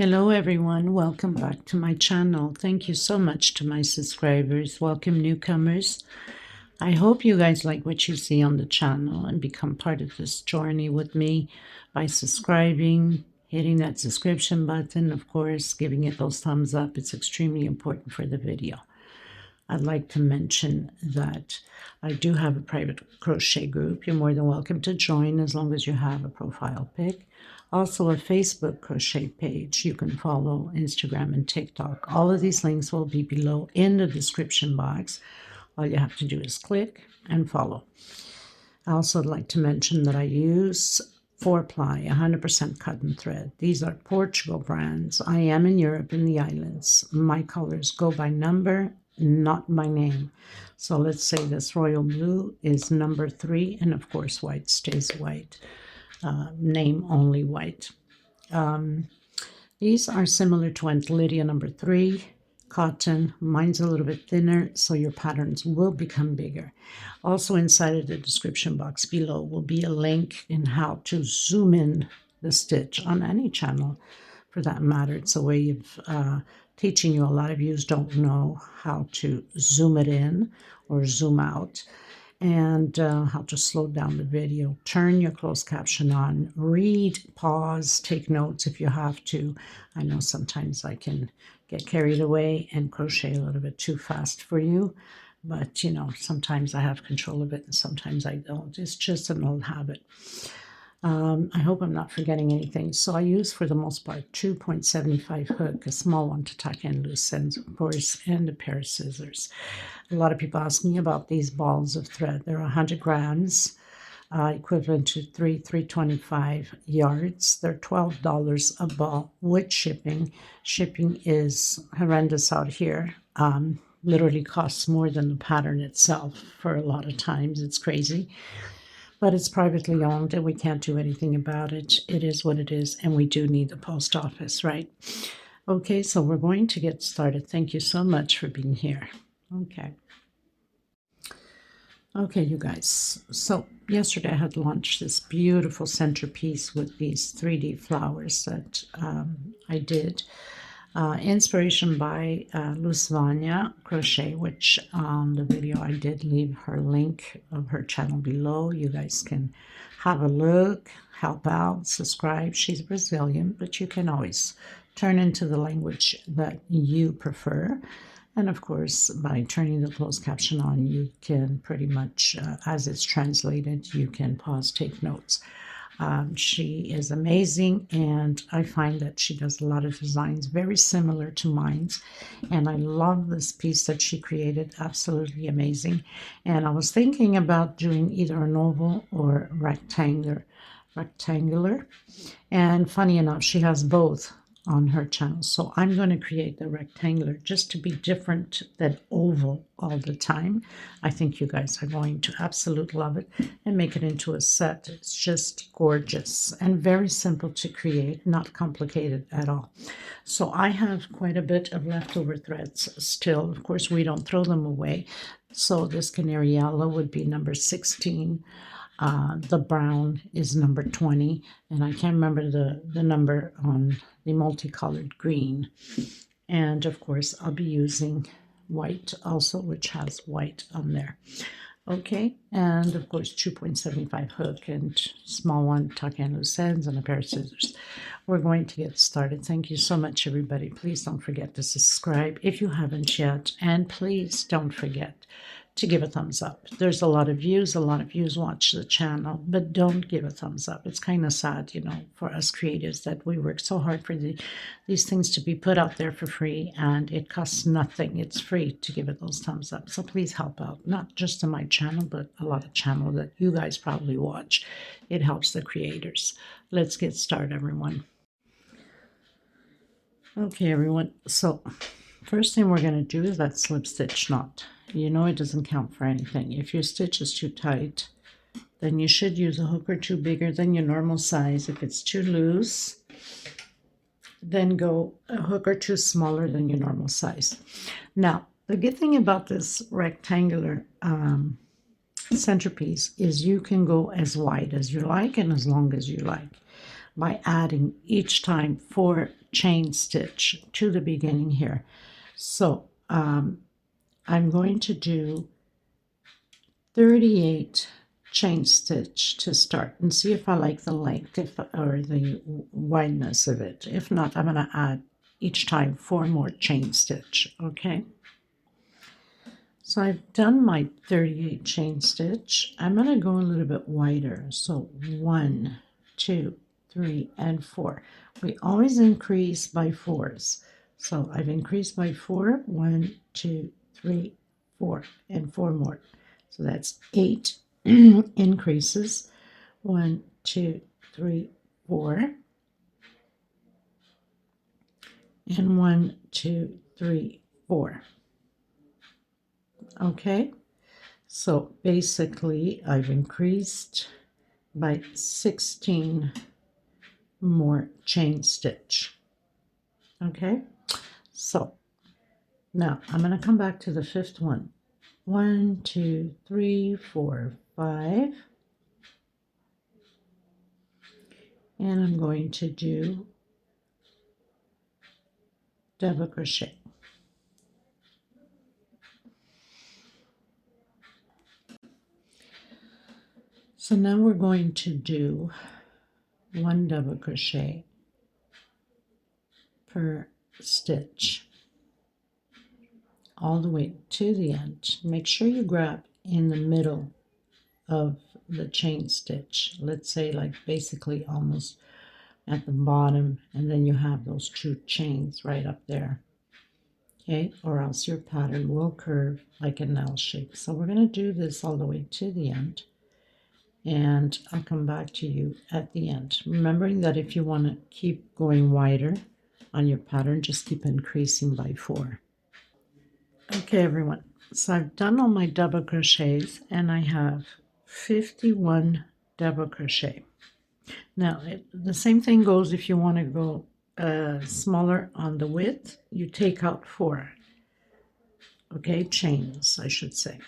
Hello everyone, welcome back to my channel. Thank you so much to my subscribers. Welcome newcomers. I hope you guys like what you see on the channel and become part of this journey with me by subscribing, hitting that subscription button, of course, giving it those thumbs up. It's extremely important for the video. I'd like to mention that I do have a private crochet group. You're more than welcome to join as long as you have a profile pic. Also a Facebook crochet page. You can follow Instagram and TikTok. All of these links will be below in the description box. All you have to do is click and follow. I also would like to mention that I use 4-ply, 100% cotton thread. These are Portugal brands. I am in Europe, in the islands. My colors go by number, not by name. So let's say this royal blue is number 3, and of course white stays white. Name only white. These are similar to Aunt Lydia number 3 cotton. Mine's a little bit thinner, so your patterns will become bigger. Also inside of the description box below will be a link in how to zoom in the stitch on any channel for that matter. It's a way of teaching you. A lot of you don't know how to zoom it in or zoom out, and how to slow down the video, turn your closed caption on, read, pause, take notes if you have to. I know sometimes I can get carried away and crochet a little bit too fast for you, but you know, sometimes I have control of it and sometimes I don't. It's just an old habit. I hope I'm not forgetting anything. So I use, for the most part, 2.75 hook, a small one to tuck in loose ends, of course, and a pair of scissors. A lot of people ask me about these balls of thread. They're 100 grams, equivalent to 325 yards. They're $12 a ball with shipping. Shipping is horrendous out here. Literally costs more than the pattern itself for a lot of times. It's crazy. But it's privately owned and we can't do anything about it. It is what it is, and we do need the post office, right? Okay, so we're going to get started. Thank you so much for being here. Okay, you guys. So yesterday I had launched this beautiful centerpiece with these 3D flowers that I did. Inspiration by Vanya Crochet, which on the video I did leave her link of her channel below. You guys can have a look, help out, subscribe. She's Brazilian, but you can always turn into the language that you prefer. And of course, by turning the closed caption on, you can pretty much, as it's translated, you can pause, take notes. She is amazing, and I find that she does a lot of designs very similar to mine, and I love this piece that she created. Absolutely amazing. And I was thinking about doing either an oval or rectangular, and funny enough, she has both on her channel. So I'm going to create the rectangular just to be different than oval all the time. I think you guys are going to absolutely love it and make it into a set. It's just gorgeous and very simple to create, not complicated at all. So I have quite a bit of leftover threads still. Of course, we don't throw them away. So this canary yellow would be number 16. The brown is number 20, and I can't remember the number on the multicolored green. And of course, I'll be using white also, which has white on there. Okay, and of course, 2.75 hook and small one, tuck in loose ends, and a pair of scissors. We're going to get started. Thank you so much, everybody. Please don't forget to subscribe if you haven't yet, and please don't forget to give a thumbs up. There's a lot of views watch the channel, but don't give a thumbs up. It's kind of sad, you know, for us creatives that we work so hard for these things to be put out there for free, and it costs nothing. It's free to give it those thumbs up. So please help out, not just on my channel, but a lot of channels that you guys probably watch. It helps the creators. Let's get started, everyone. Okay, everyone. So first thing we're going to do is that slip stitch knot. You know it doesn't count for anything. If your stitch is too tight, then you should use a hook or two bigger than your normal size. If it's too loose, then go a hook or two smaller than your normal size. Now, the good thing about this rectangular centerpiece is you can go as wide as you like and as long as you like by adding each time 4 chain stitch to the beginning here. So I'm going to do 38 chain stitch to start and see if I like the length or the wideness of it. If not, I'm going to add each time 4 more chain stitch. Okay, so I've done my 38 chain stitch. I'm going to go a little bit wider, so 1, 2, 3, and 4. We always increase by 4s, so I've increased by 4. 1, 2, 3, 4, and 4 more. So that's 8 increases. 1, 2, 3, 4. And 1, 2, 3, 4. Okay, so basically I've increased by 16 more chain stitch. Okay, so now I'm going to come back to the 5th one. 1, 2, 3, 4, 5. And I'm going to do double crochet. So now we're going to do 1 double crochet per stitch all the way to the end. Make sure you grab in the middle of the chain stitch. Let's say like basically almost at the bottom, and then you have those 2 chains right up there. Okay, or else your pattern will curve like an L shape. So we're going to do this all the way to the end, and I'll come back to you at the end. Remembering that if you want to keep going wider on your pattern, just keep increasing by 4. Okay, everyone. So I've done all my double crochets, and I have 51 double crochet. Now, the same thing goes if you want to go smaller on the width. You take out 4. Okay, chains, I should say.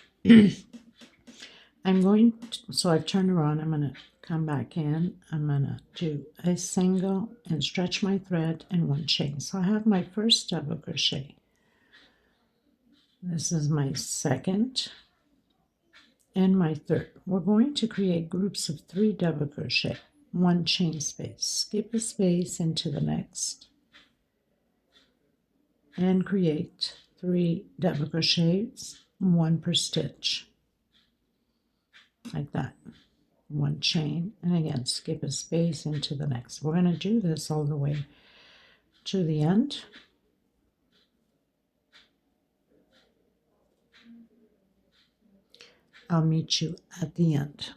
I'm going to, so I've turned around, I'm going to come back in, I'm going to do a single and stretch my thread and 1 chain. So I have my first double crochet. This is my second and my third. We're going to create groups of 3 double crochet, 1 chain space. Skip a space into the next and create 3 double crochets, 1 per stitch. Like that. 1 chain, and again skip a space into the next. We're going to do this all the way to the end. I'll meet you at the end.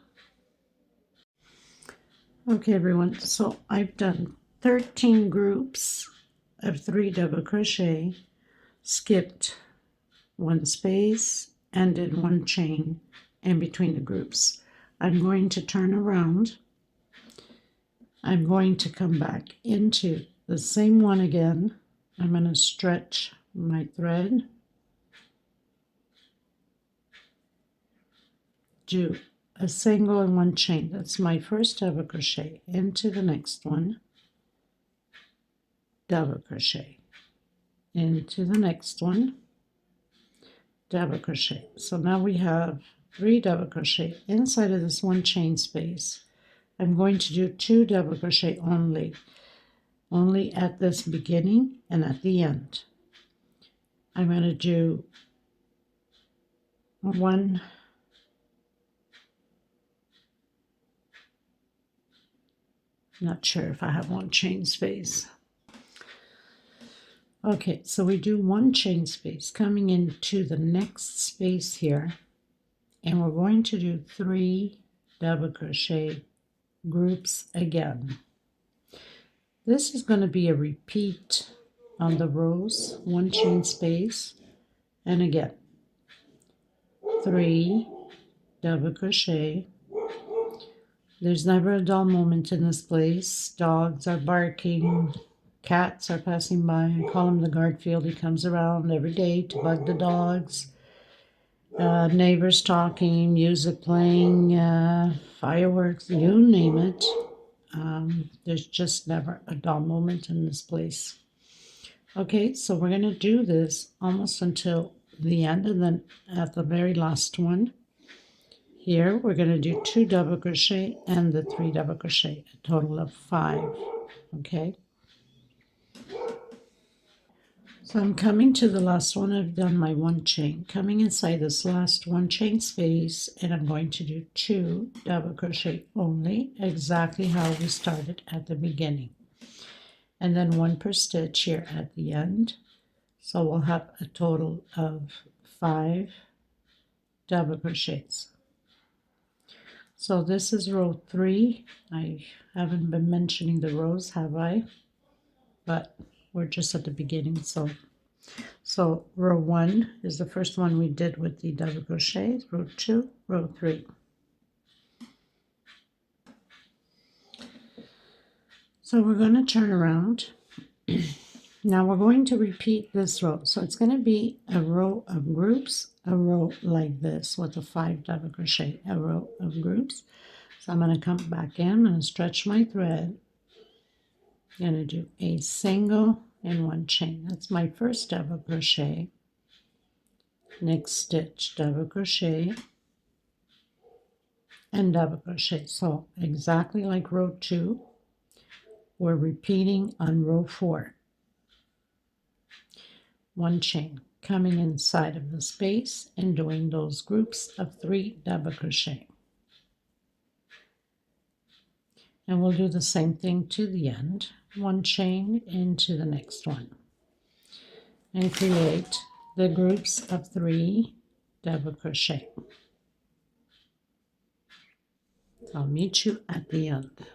Okay, everyone, so I've done 13 groups of 3 double crochet, skipped 1 space, and did 1 chain in between the groups. I'm going to turn around. I'm going to come back into the same one again. I'm going to stretch my thread, do a single and 1 chain. That's my first double crochet. Into the next one, double crochet. Into the next one, double crochet. So now we have 3 double crochet inside of this 1 chain space. I'm going to do 2 double crochet only at this beginning and at the end. I'm going to do 1 not sure if I have 1 chain space. Okay, so we do 1 chain space coming into the next space here, and we're going to do 3 double crochet groups again. This is going to be a repeat on the rows, 1 chain space, and again 3 double crochet. There's never a dull moment in this place. Dogs are barking, cats are passing by. I call him the Garfield. He comes around every day to bug the dogs. Neighbors talking, music playing, fireworks, you name it. There's just never a dull moment in this place. Okay, so we're going to do this almost until the end, and then at the very last one here we're going to do 2 double crochet and the 3 double crochet, a total of 5. Okay, so I'm coming to the last one. I've done my 1 chain, coming inside this last 1 chain space, and I'm going to do 2 double crochet only, exactly how we started at the beginning, and then 1 per stitch here at the end. So we'll have a total of 5 double crochets. So this is row 3. I haven't been mentioning the rows, have I? But we're just at the beginning. So row 1 is the first one we did with the double crochet. Row 2, row 3. So we're going to turn around. Now we're going to repeat this row. So it's going to be a row of groups, a row like this with a 5 double crochet, a row of groups. So I'm going to come back in, I'm going to stretch my thread. I'm going to do a single and 1 chain. That's my first double crochet. Next stitch, double crochet and double crochet. So exactly like row 2, we're repeating on row 4. 1 chain, coming inside of the space and doing those groups of 3 double crochet. And we'll do the same thing to the end. 1 chain into the next one. And create the groups of 3 double crochet. I'll meet you at the end.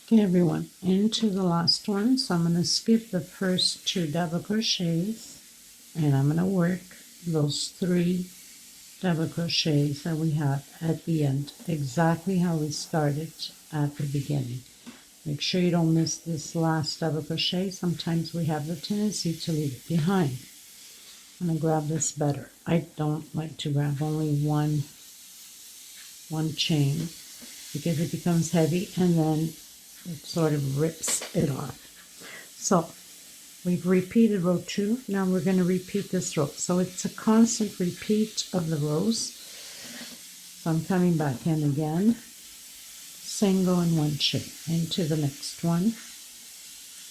Okay, everyone, into the last one. So I'm going to skip the first 2 double crochets, and I'm going to work those 3 double crochets that we have at the end, exactly how we started at the beginning. Make sure you don't miss this last double crochet. Sometimes we have the tendency to leave it behind. I'm going to grab this better. I don't like to grab only one chain because it becomes heavy and then it sort of rips it off. So we've repeated row 2. Now we're going to repeat this row. So it's a constant repeat of the rows. So I'm coming back in again, single and 1 chain, into the next one,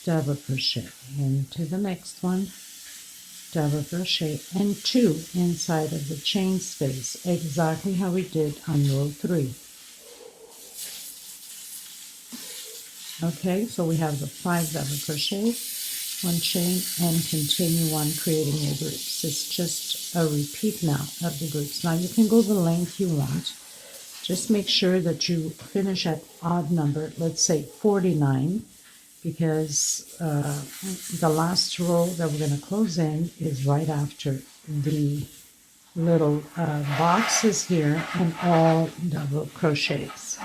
double crochet, into the next one, double crochet, and 2 inside of the chain space, exactly how we did on row 3. Okay, so we have the 5 double crochet, 1 chain, and continue on creating your groups. It's just a repeat now of the groups. Now you can go the length you want. Just make sure that you finish at odd number, let's say 49, because the last row that we're going to close in is right after the little boxes here and all double crochets.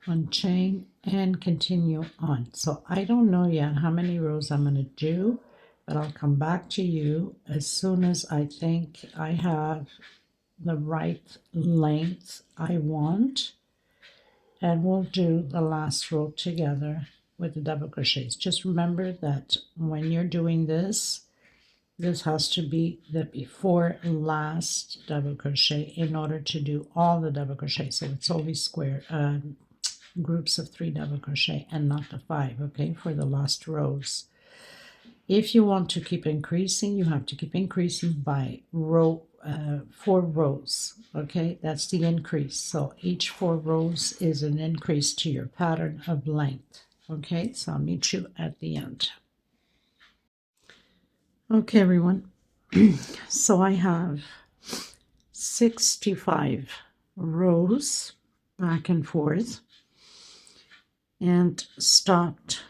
1 chain and continue on. So I don't know yet how many rows I'm going to do, but I'll come back to you as soon as I think I have the right length I want, and we'll do the last row together with the double crochets. Just remember that when you're doing this has to be the before last double crochet in order to do all the double crochet. So it's always square groups of 3 double crochet and not the 5, okay, for the last rows. If you want to keep increasing, you have to keep increasing by row 4 rows, okay, that's the increase. So each 4 rows is an increase to your pattern of length. Okay, so I'll meet you at the end. Okay, everyone, so I have 65 rows back and forth and stopped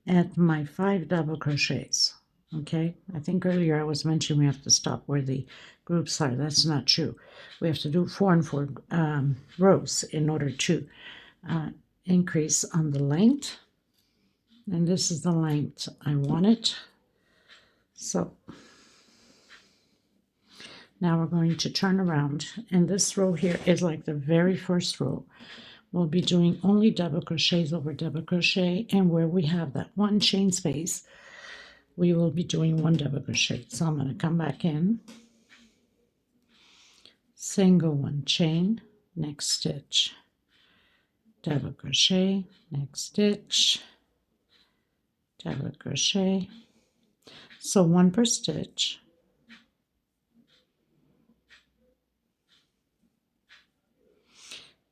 at my 5 double crochets. Okay, I think earlier I was mentioning we have to stop where the groups are. That's not true. We have to do 4 and 4 rows in order to increase on the length, and this is the length I wanted. So now we're going to turn around, and this row here is like the very first row. we'll be doing only double crochets over double crochet, and where we have that one chain space, we will be doing one double crochet. So I'm going to come back in, single one chain, next stitch, double crochet, next stitch, double crochet, so one per stitch,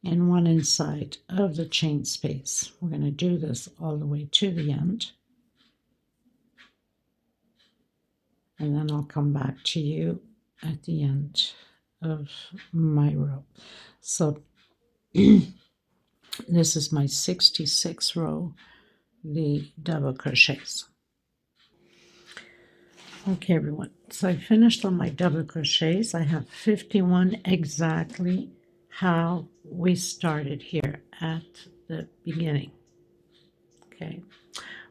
and one inside of the chain space. We're going to do this all the way to the end, and then I'll come back to you at the end of my row. So this is my 66th row, the double crochets. Okay, everyone, so I finished on my double crochets. I have 51 exactly how we started here at the beginning. Okay,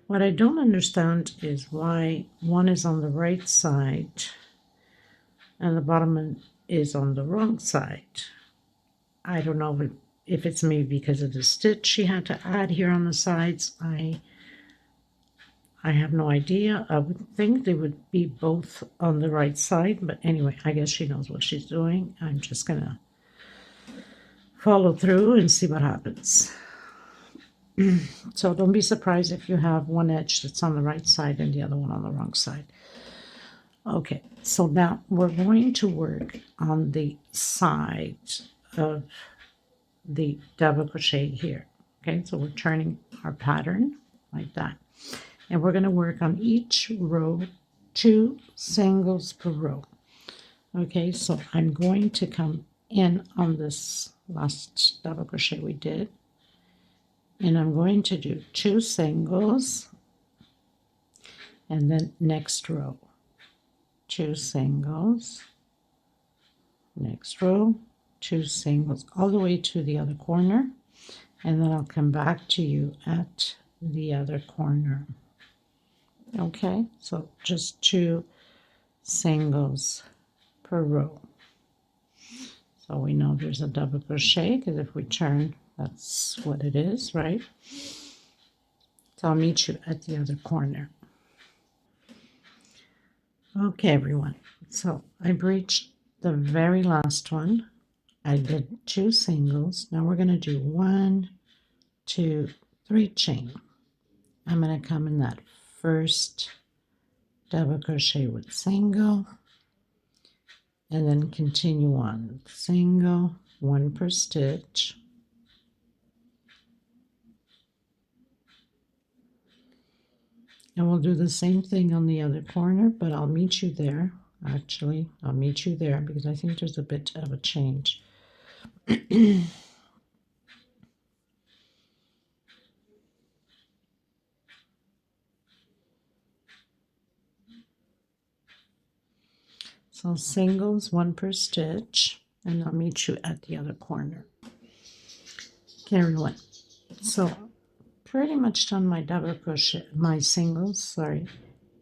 what I don't understand is why one is on the right side and the bottom is on the wrong side. I don't know if it's maybe because of the stitch she had to add here on the sides. I have no idea. I would think they would be both on the right side, but anyway, I guess she knows what she's doing. I'm just gonna follow through and see what happens. So don't be surprised if you have one edge that's on the right side and the other one on the wrong side. Okay, so now we're going to work on the side of the double crochet here. Okay, so we're turning our pattern like that. And we're going to work on each row 2 singles per row. Okay, so I'm going to come in on this last double crochet we did, and I'm going to do 2 singles, and then next row 2 singles, next row 2 singles, all the way to the other corner, and then I'll come back to you at the other corner. Okay, so just 2 singles per row. So we know there's a double crochet because if we turn, that's what it is, right? So I'll meet you at the other corner. Okay, everyone. So I've reached the very last one. I did 2 singles. Now we're going to do 1, 2, 3 chain. I'm going to come in that first double crochet with single, and then continue on single, 1 per stitch, and we'll do the same thing on the other corner, but I'll meet you there. Actually, I'll meet you there because I think there's a bit of a change. So singles, 1 per stitch, and I'll meet you at the other corner. Okay, everyone. So pretty much done my double crochet, my singles, sorry,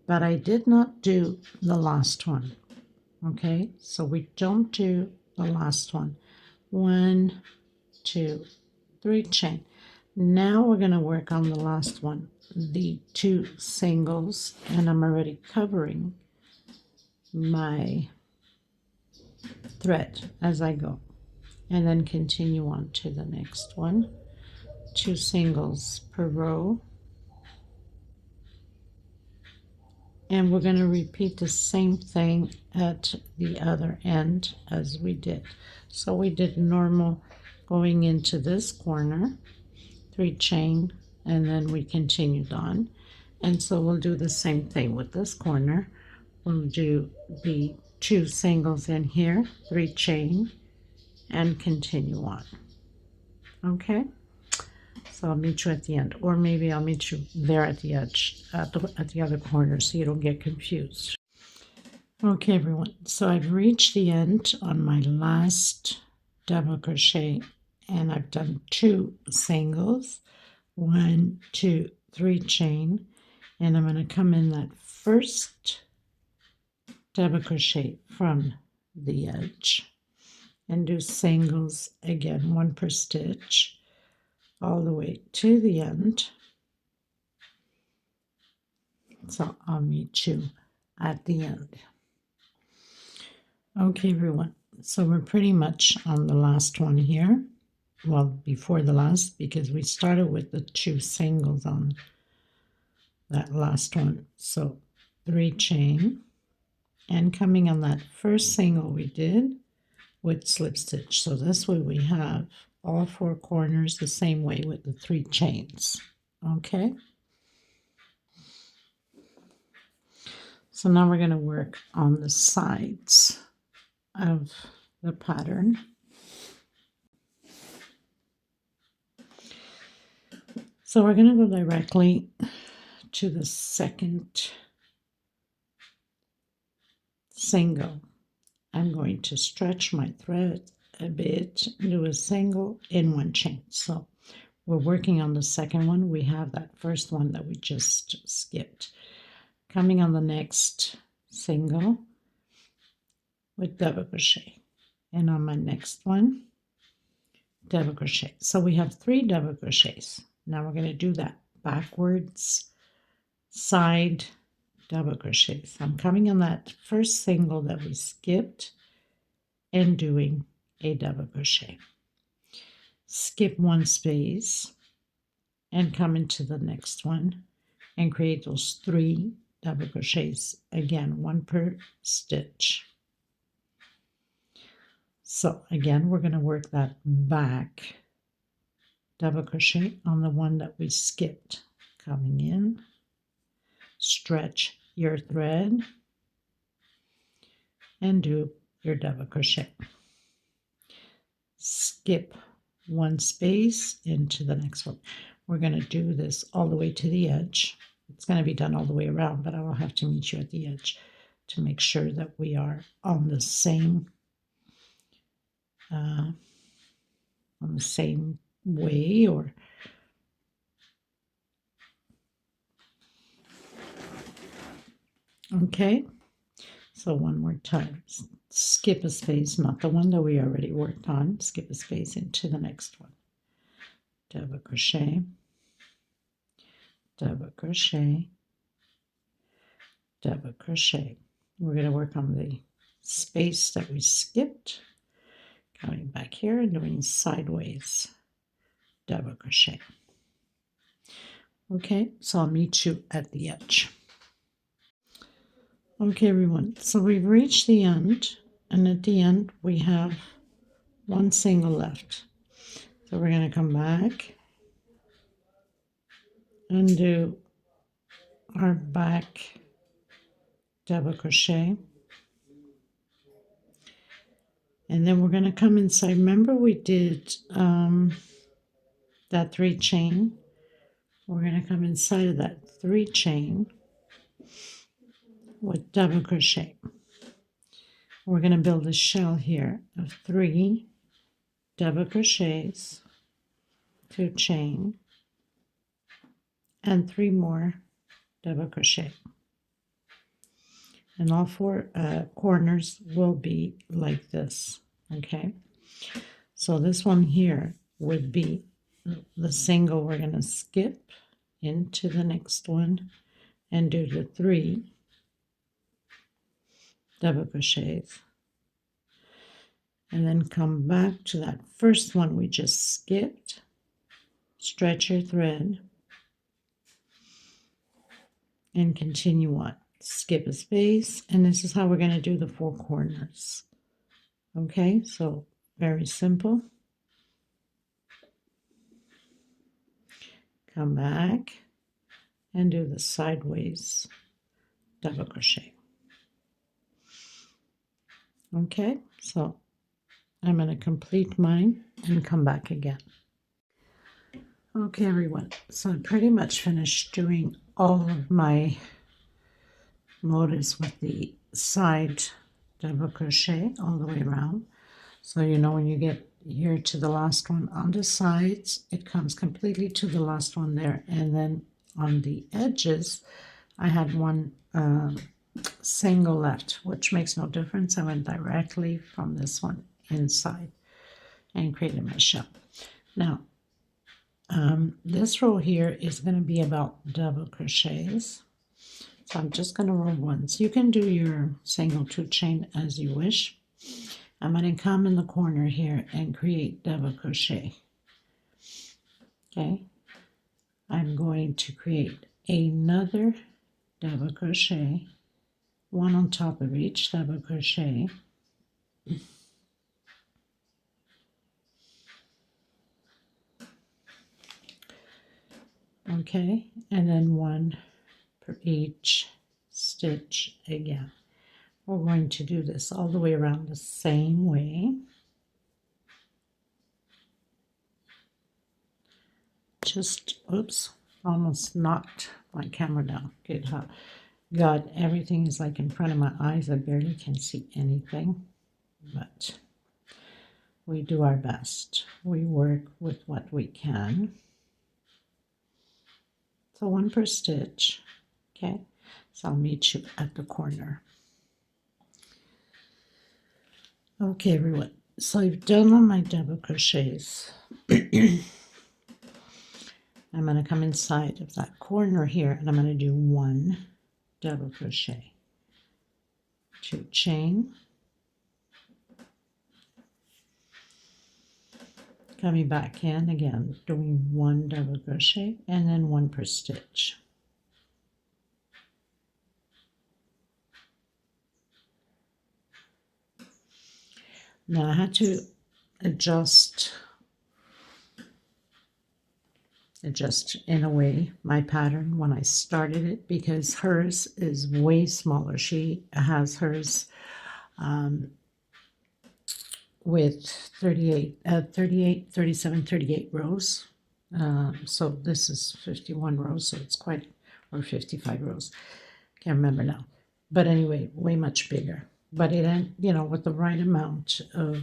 but I did not do the last one. Okay, so we don't do the last one. 1, 2, 3 chain. Now we're going to work on the last one, the 2 singles, and I'm already covering my thread as I go, and then continue on to the next one. 2 singles per row, and we're going to repeat the same thing at the other end as we did. So we did normal going into this corner, 3 chain, and then we continued on, and so we'll do the same thing with this corner. We'll do the 2 singles in here, 3 chain, and continue on. Okay, so I'll meet you at the end, or maybe I'll meet you there at the edge, at the other corner, so you don't get confused. Okay, everyone, so I've reached the end on my last double crochet, and I've done 2 singles, 1, 2, 3 chain, and I'm going to come in that first double crochet from the edge and do singles again, 1 per stitch, all the way to the end. So I'll meet you at the end. Okay, everyone. So we're pretty much on the last one here. Well, before the last, because we started with the 2 singles on that last one. So 3 chain, and coming on that first single we did with slip stitch. So this way we have all 4 corners the same way with the 3 chains. Okay. So now we're going to work on the sides of the pattern. So we're going to go directly to the second single. I'm going to stretch my thread a bit, do a single in 1 chain. So we're working on the second one. We have that first one that we just skipped. Coming on the next single with double crochet, and on my next one double crochet. So we have 3 double crochets. Now we're going to do that backwards side double crochets. I'm coming on that first single that we skipped and doing a double crochet. Skip 1 space and come into the next one and create those 3 double crochets, again 1 per stitch. So again, we're going to work that back double crochet on the one that we skipped. Coming in, stretch your thread and do your double crochet. Skip 1 space into the next one. We're going to do this all the way to the edge. It's going to be done all the way around, but I will have to meet you at the edge to make sure that we are on the same way. Or okay, so one more time. Skip a space, not the one that we already worked on. Skip a space into the next one. Double crochet, double crochet, double crochet. We're going to work on the space that we skipped. Coming back here and doing sideways double crochet. Okay, so I'll meet you at the edge. Okay, everyone, so we've reached the end, and at the end we have 1 single left. So we're going to come back and do our back double crochet. And then we're going to come inside. Remember we did that 3 chain. We're going to come inside of that 3 chain with double crochet. We're going to build a shell here of 3 double crochets, 2 chain, and 3 more double crochet. And all 4 corners will be like this. Okay, so this one here would be the single we're going to skip into the next one and do the 3 double crochets, and then come back to that first one we just skipped, stretch your thread, and continue on. Skip a space, and this is how we're going to do the 4 corners. Okay, so very simple. Come back and do the sideways double crochet. Okay, so I'm going to complete mine and come back again. Okay, everyone, so I pretty much finished doing all of my motifs with the side double crochet all the way around. So you know when you get here to the last one on the sides, it comes completely to the last one there, and then on the edges I had 1 single left, which makes no difference. I went directly from this one inside and created my shell. Now This row here is going to be about double crochets. So I'm just going to roll once. You can do your single 2 chain as you wish. I'm going to come in the corner here and create double crochet. Okay, I'm going to create another double crochet, one on top of each double crochet. Okay, and then one for each stitch again. We're going to do this all the way around the same way. Just, oops, almost knocked my camera down. Good, huh? God, everything is like in front of my eyes. I barely can see anything, but we do our best. We work with what we can. So one per stitch, okay? So I'll meet you at the corner. Okay, everyone. So I've done all my double crochets. I'm going to come inside of that corner here, and I'm going to do one double crochet, 2 chain, coming back in again, doing one double crochet, and then one per stitch. Now I had to adjust in a way my pattern when I started it, because hers is way smaller. She has hers with 38 rows. So this is 51 rows, so it's quite, or 55 rows. Can't remember now. But anyway, way much bigger. But it, you know, with the right amount of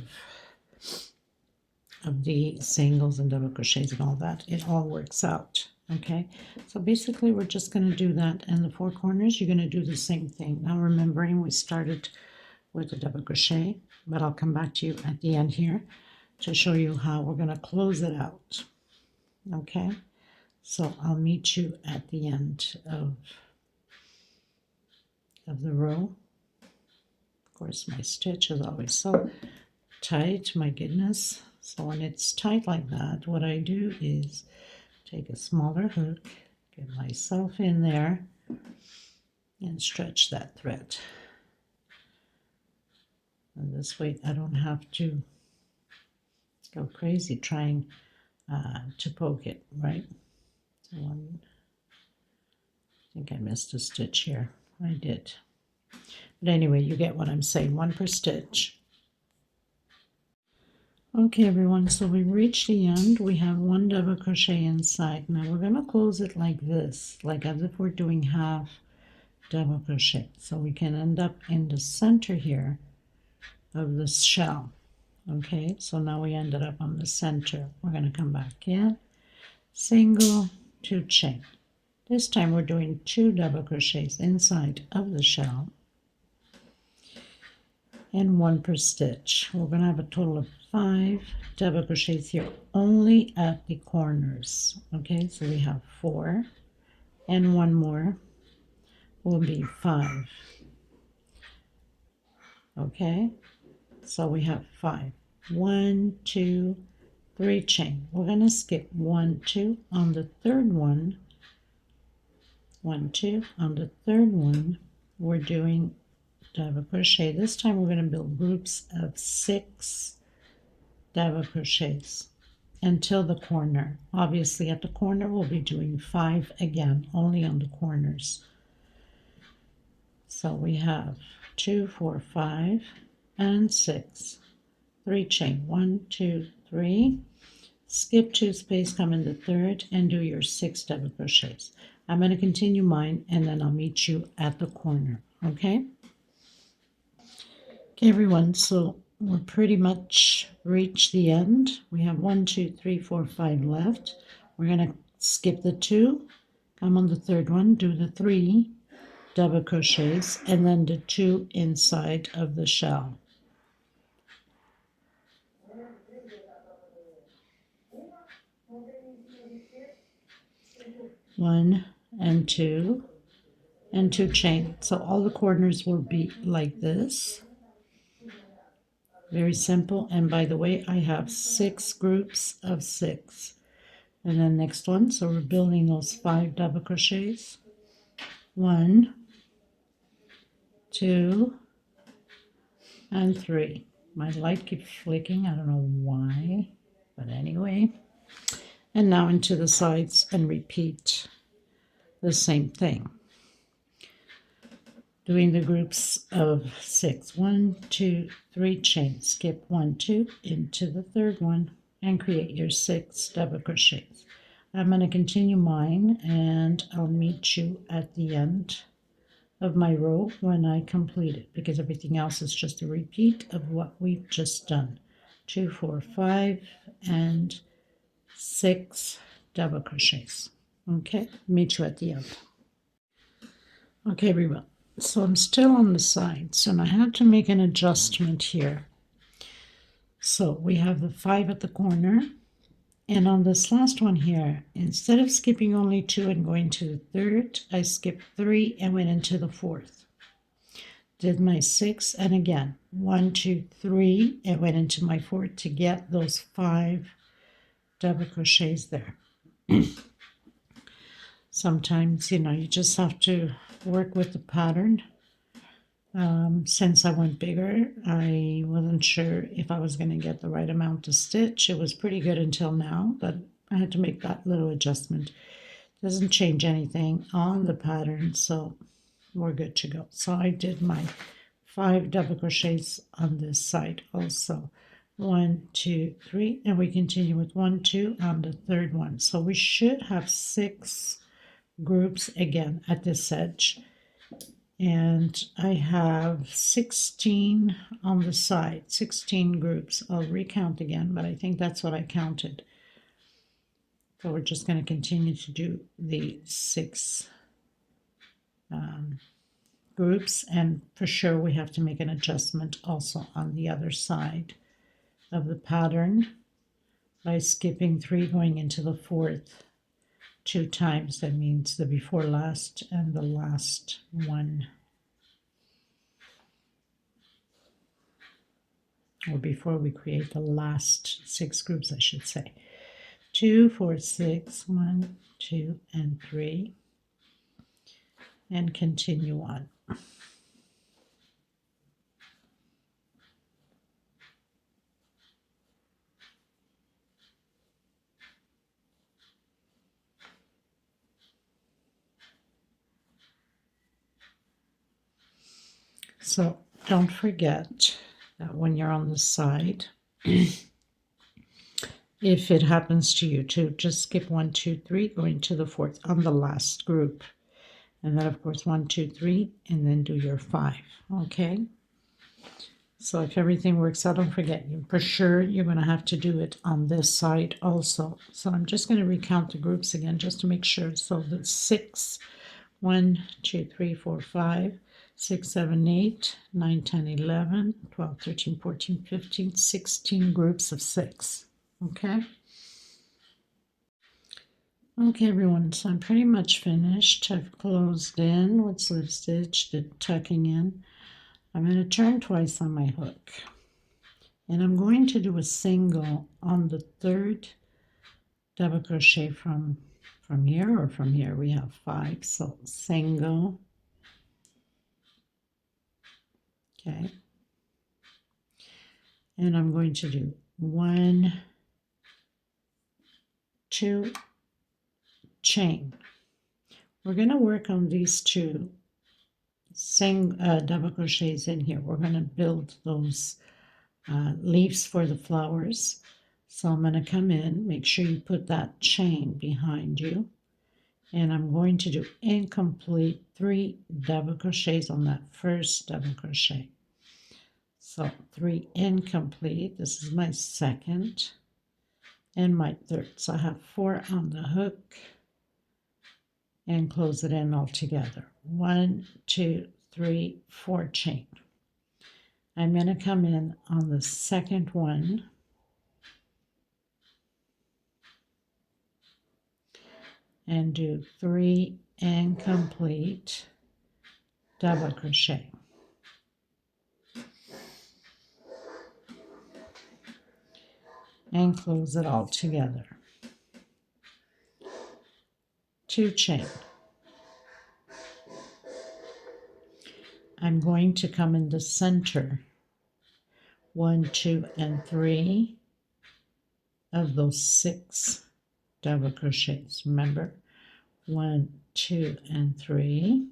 the singles and double crochets and all that, it all works out. Okay, so basically we're just going to do that, and the 4 corners you're going to do the same thing. Now remembering we started with a double crochet, but I'll come back to you at the end here to show you how we're going to close it out. Okay, so I'll meet you at the end of the row. Of course, my stitch is always so tight, my goodness. So when it's tight like that, what I do is take a smaller hook, get myself in there, and stretch that thread. And this way I don't have to go crazy trying to poke it, right? So I think I missed a stitch here. I did. But anyway, you get what I'm saying, one per stitch. Okay, everyone, so we've reached the end. We have one double crochet inside. Now we're going to close it like this, like as if we're doing half double crochet. So we can end up in the center here of the shell. Okay, so now we ended up on the center. We're going to come back in, single, 2 chain. This time we're doing 2 double crochets inside of the shell and 1 per stitch. We're going to have a total of 5 double crochets here only at the corners. Okay, so we have 4 and 1 more will be 5. Okay, so we have 5. 1, 2, 3 chain. We're going to skip 1, 2 on the third one. 1, 2 on the third one. We're doing double crochet. This time we're going to build groups of 6 double crochets until the corner. Obviously at the corner we'll be doing 5 again, only on the corners. So we have 2, 4, 5 and 6. 3 chain, 1, 2, 3, skip 2 space, come in the third and do your 6 double crochets. I'm going to continue mine and then I'll meet you at the corner. Okay, everyone, so we're pretty much reached the end. We have 1, 2, 3, 4, 5 left. We're going to skip the 2, come on the third one, do the 3 double crochets and then the 2 inside of the shell. 1 and 2 and 2 chain. So all the corners will be like this. Very simple. And by the way, I have 6 groups of 6. And then next one, so we're building those 5 double crochets. 1, 2, and 3. My light keeps flicking, I don't know why, but anyway. And now into the sides and repeat the same thing. Doing the groups of 6. 1, 2, 3 chain. Skip 1, 2 into the third one and create your 6 double crochets. I'm going to continue mine and I'll meet you at the end of my row when I complete it, because everything else is just a repeat of what we've just done. 2, 4, 5 and 6 double crochets. Okay, meet you at the end. Okay, everyone. So I'm still on the sides and I had to make an adjustment here. So we have the 5 at the corner, and on this last one here, instead of skipping only 2 and going to the third, I skipped 3 and went into the fourth. Did my 6 and again 1, 2, 3 and went into my fourth to get those 5 double crochets there. Sometimes, you just have to work with the pattern. Since I went bigger, I wasn't sure if I was going to get the right amount to stitch. It was pretty good until now, but I had to make that little adjustment. Doesn't change anything on the pattern, so we're good to go. So I did my 5 double crochets on this side also. 1, 2, 3, and we continue with 1, 2 on the third one. So we should have 6 groups again at this edge. And I have 16 on the side, 16 groups. I'll recount again, but I think that's what I counted. So we're just going to continue to do the 6 groups, and for sure we have to make an adjustment also on the other side of the pattern by skipping 3 going into the fourth 2 times. That means the before last and the last one, or before we create the last 6 groups, I should say. 2, 4, 6, 1, 2, and 3, and continue on. So don't forget that when you're on the side, if it happens to you to just skip 1, 2, 3, going to the fourth on the last group, and then of course 1, 2, 3, and then do your 5. Okay, so if everything works out, don't forget, for sure you're going to have to do it on this side also. So I'm just going to recount the groups again just to make sure. So the 6, 1, 2, 3, 4, 5, 6, 7, 8, 9, 10, 11, 12, 13, 14, 15, 16 groups of 6. Okay. Okay, everyone, so I'm pretty much finished. I've closed in with slip stitch, did tucking in. I'm going to turn twice on my hook, and I'm going to do a single on the third double crochet from here, or from here. We have 5, so single. Okay, and I'm going to do 1, 2, chain. We're going to work on these 2 double crochets in here. We're going to build those leaves for the flowers. So I'm going to come in, make sure you put that chain behind you, and I'm going to do incomplete 3 double crochets on that first double crochet. So 3 incomplete. This is my second and my third. So I have 4 on the hook, and close it in all together. 1, 2, 3, 4 chain. I'm going to come in on the second one, and do 3 incomplete double crochet. And close it all together. 2 chain. I'm going to come in the center 1, 2, and 3 of those 6 double crochets. Remember, 1, 2, and 3.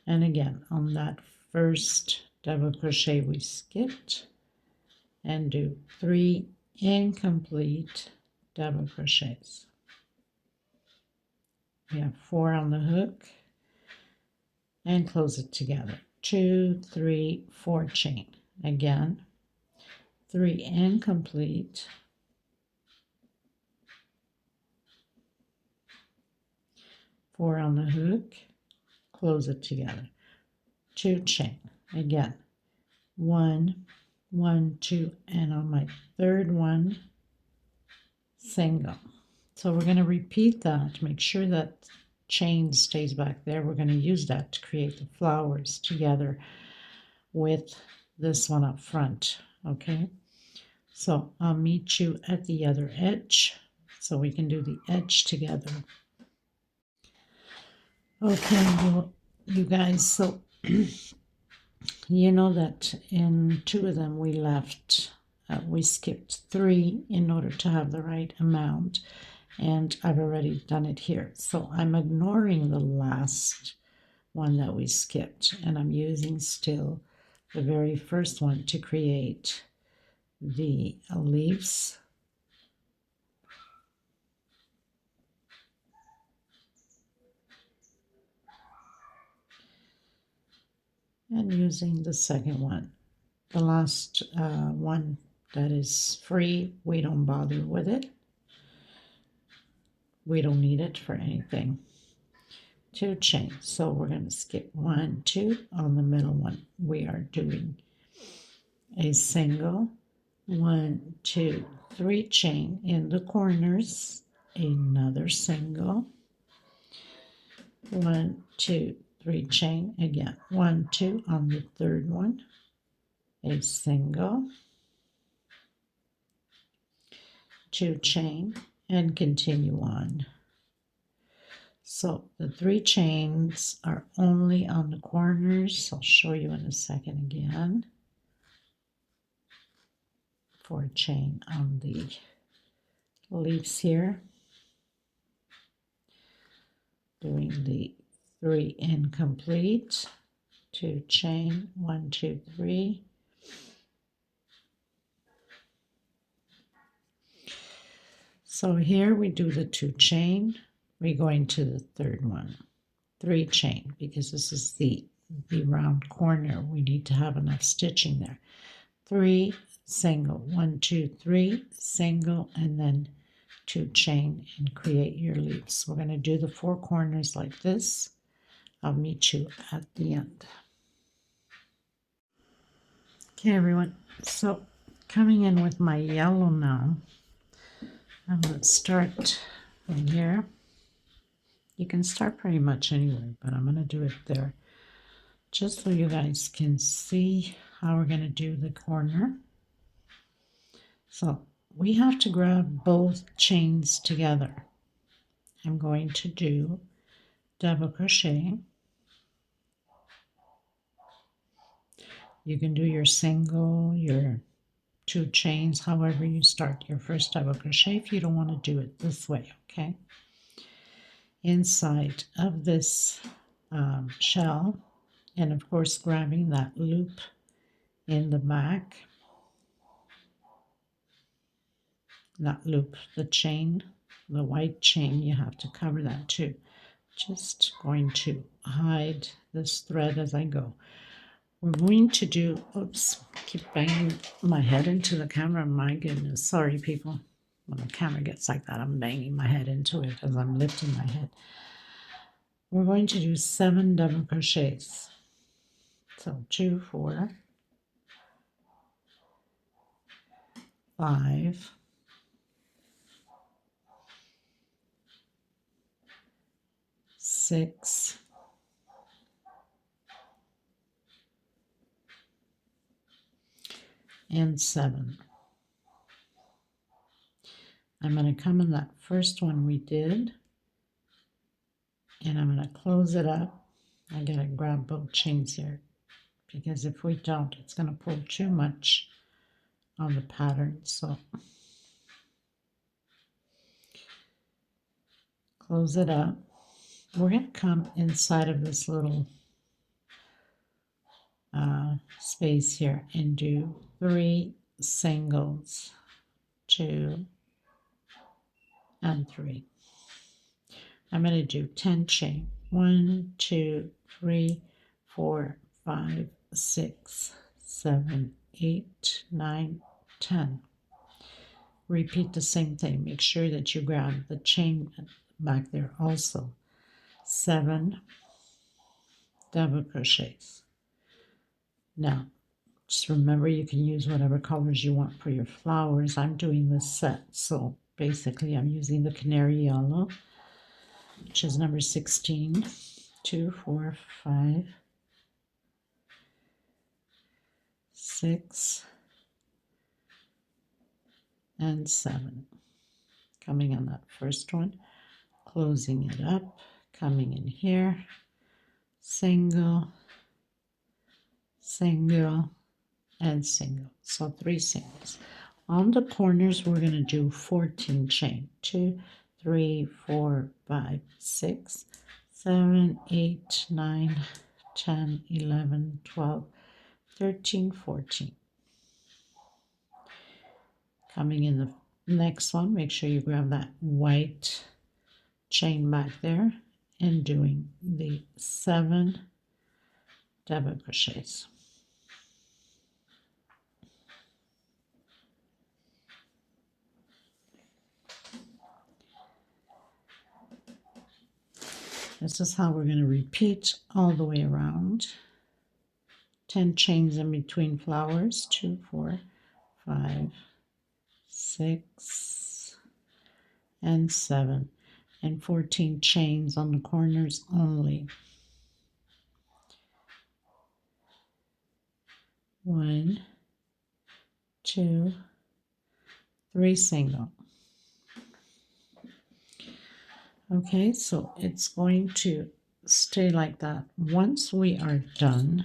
And again, on that first double crochet we skipped, and do 3 incomplete double crochets. We have 4 on the hook, and close it together. 2, 3, 4 chain. Again, 3 incomplete, 4 on the hook, close it together. 2 chain. Again, 1, 1, 2, and on my third one, single. So we're going to repeat that to make sure that chain stays back there. We're going to use that to create the flowers together with this one up front. Okay, so I'll meet you at the other edge so we can do the edge together. Okay, well, you guys, so you know that in 2 of them we left, we skipped 3 in order to have the right amount, and I've already done it here. So I'm ignoring the last one that we skipped, and I'm using still the very first one to create the leaves. And using the second one. The last one that is free, we don't bother with it. We don't need it for anything. 2 chains. So we're going to skip 1, 2 on the middle one. We are doing a single, 1, 2, 3 chain in the corners, another single, 1, 2, 3 chain again, 1, 2 on the third one, a single, 2 chain, and continue on. So the 3 chains are only on the corners. I'll show you in a second again. 4 chain on the leaves here. Doing the 3 incomplete, 2 chain, 1, 2, 3. So here we do the 2 chain. We're going to the third one, 3 chain, because this is the round corner. We need to have enough stitching there. 3 single, 1, 2, 3 single, and then 2 chain, and create your leaves. We're going to do the 4 corners like this. I'll meet you at the end. Okay, everyone. So coming in with my yellow now, I'm going to start from here. You can start pretty much anywhere, but I'm going to do it there just so you guys can see how we're going to do the corner. So we have to grab both chains together. I'm going to do double crochet. You can do your single, your 2 chains, however you start your first double crochet if you don't want to do it this way, okay? Inside of this shell, and of course grabbing that loop in the back, that loop, the chain, the white chain, you have to cover that too. Just going to hide this thread as I go. We're going to do, oops, keep banging my head into the camera, my goodness, sorry people. When the camera gets like that, I'm banging my head into it as I'm lifting my head. We're going to do 7 double crochets. So 2, 4, 5, 6, and 7. I'm going to come in that first one we did, and I'm going to close it up. I got to grab both chains here, because if we don't, it's going to pull too much on the pattern. So close it up. We're going to come inside of this little space here and do 3 singles, 2 and 3. I'm going to do 10 chain. 1, 2, 3, 4, 5, 6, 7, 8, 9, 10. Repeat the same thing. Make sure that you grab the chain back there also. 7 double crochets. Now, just remember you can use whatever colors you want for your flowers. I'm doing this set, so basically I'm using the canary yellow, which is number 16, 2, 4, 5, 6, and 7. Coming on that first one, closing it up, coming in here, single, single, and single. So 3 singles. On the corners, we're going to do 14 chain. 2, 3, 4, 5, 6, 7, 8, 9, 10, 11, 12, 13, 14. Coming in the next one, make sure you grab that white chain back there and doing the 7 double crochets. This is how we're going to repeat all the way around. 10 chains in between flowers, 2, 4, 5, 6, and 7, and 14 chains on the corners only. 1, 2, 3 single. Okay, so it's going to stay like that. Once we are done,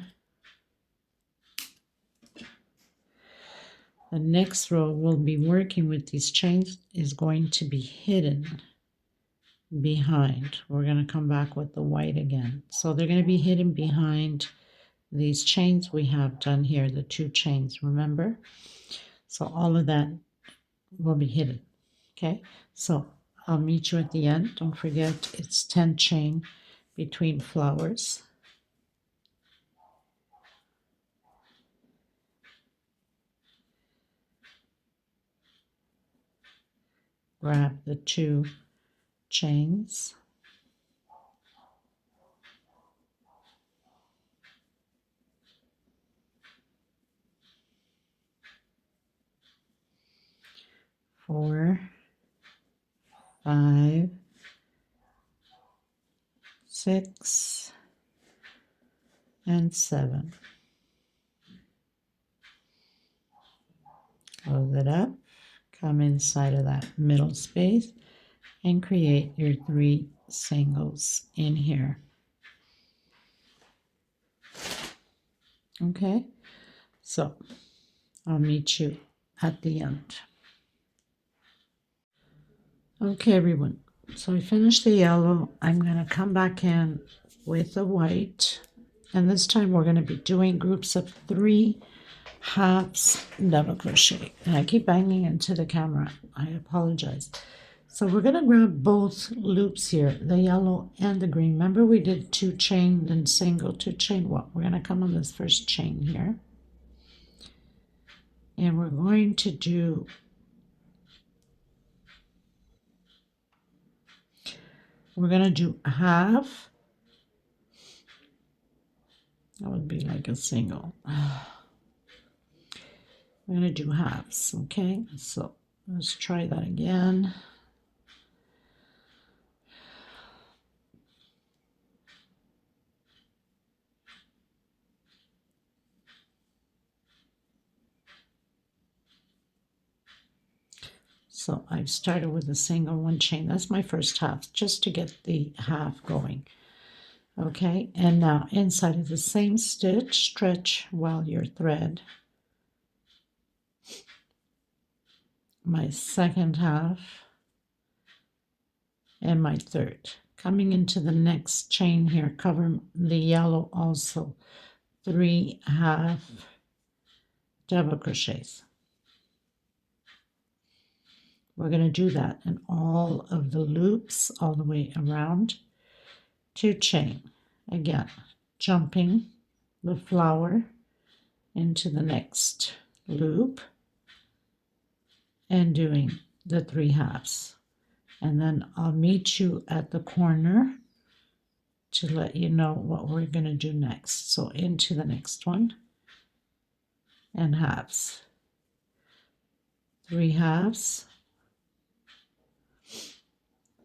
the next row we'll be working with these chains is going to be hidden behind. We're going to come back with the white again. So they're going to be hidden behind these chains we have done here, the 2 chains, remember? So all of that will be hidden. Okay, so I'll meet you at the end. Don't forget it's 10 chain between flowers. Grab the 2 chains. Four, 5, 6, and 7. Close it up, come inside of that middle space, and create your 3 singles in here. Okay, so I'll meet you at the end. Okay, everyone, so I finished the yellow. I'm going to come back in with the white, and this time we're going to be doing groups of 3 halves double crochet. And I keep banging into the camera. I apologize. So we're going to grab both loops here, the yellow and the green. Remember we did 2 chain and single, 2 chain. Well, we're going to come on this first chain here. And we're going to do a half. That would be like a single. We're going to do halves, okay? So let's try that again. So I've started with a single one chain. That's my first half, just to get the half going. Okay, and now inside of the same stitch, stretch while your thread. My second half and my third. Coming into the next chain here, cover the yellow also. 3 half double crochets. We're going to do that in all of the loops all the way around. 2 chain. Again, jumping the flower into the next loop and doing the 3 halves. And then I'll meet you at the corner to let you know what we're going to do next. So into the next one and halves. 3 halves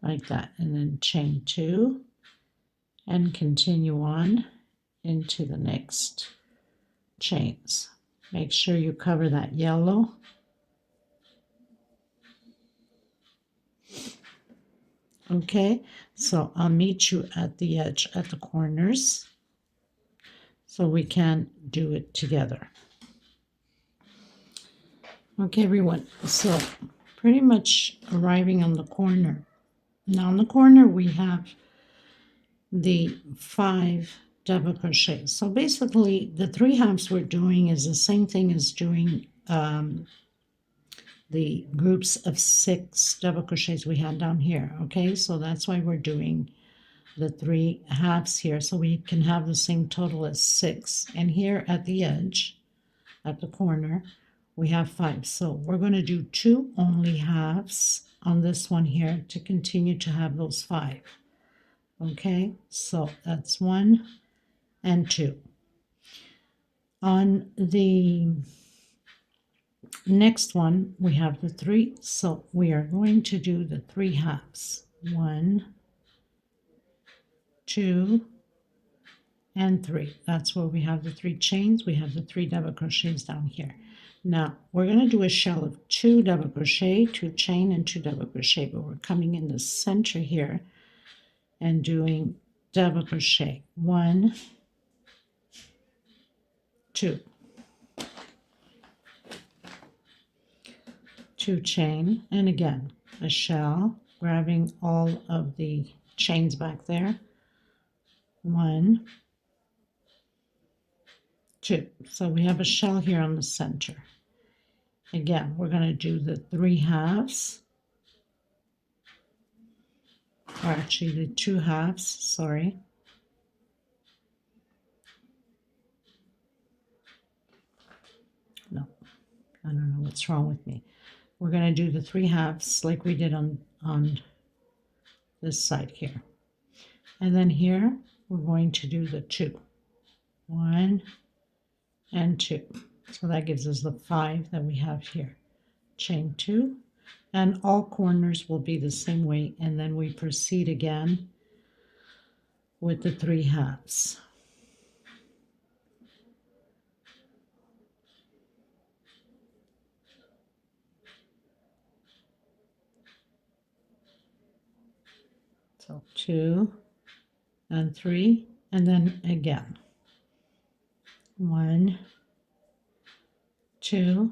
like that, and then chain 2 and continue on into the next chains. Make sure you cover that yellow. Okay, so I'll meet you at the edge, at the corners, so we can do it together. Okay, everyone, so pretty much arriving on the corner. Now in the corner we have the 5 double crochets. So basically the 3 halves we're doing is the same thing as doing the groups of 6 double crochets we had down here. Okay, so that's why we're doing the 3 halves here, so we can have the same total as 6. And here at the edge, at the corner, we have 5. So we're going to do 2 only halves on this one here to continue to have those 5. Okay, so that's 1 and 2. On the next one, we have the 3, so we are going to do the 3 halves. 1, 2, and 3. That's where we have the 3 chains. We have the 3 double crochets down here. Now, we're going to do a shell of 2 double crochet, 2 chain, and 2 double crochet, but we're coming in the center here and doing double crochet. 1, 2. 2 chain, and again, a shell, grabbing all of the chains back there. 1, 2. So we have a shell here on the center. Again, we're going to do the 3 halves, or actually the 2 halves, sorry. No, I don't know what's wrong with me. We're going to do the 3 halves like we did on this side here. And then here, we're going to do the 2. 1 and 2. So that gives us the 5 that we have here. Chain 2, and all corners will be the same way, and then we proceed again with the 3 halves. So 2 and 3, and then again 1, 2,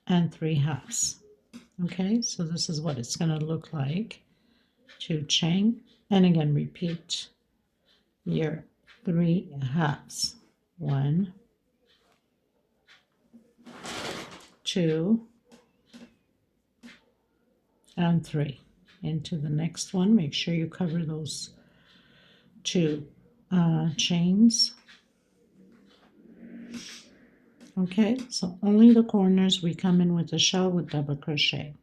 and 3 halves. Okay, so this is what it's going to look like. 2 chain, and again repeat your 3 halves. 1, 2, and 3. Into the next one, make sure you cover those 2 chains. Okay, so only the corners we come in with a shell with double crochet.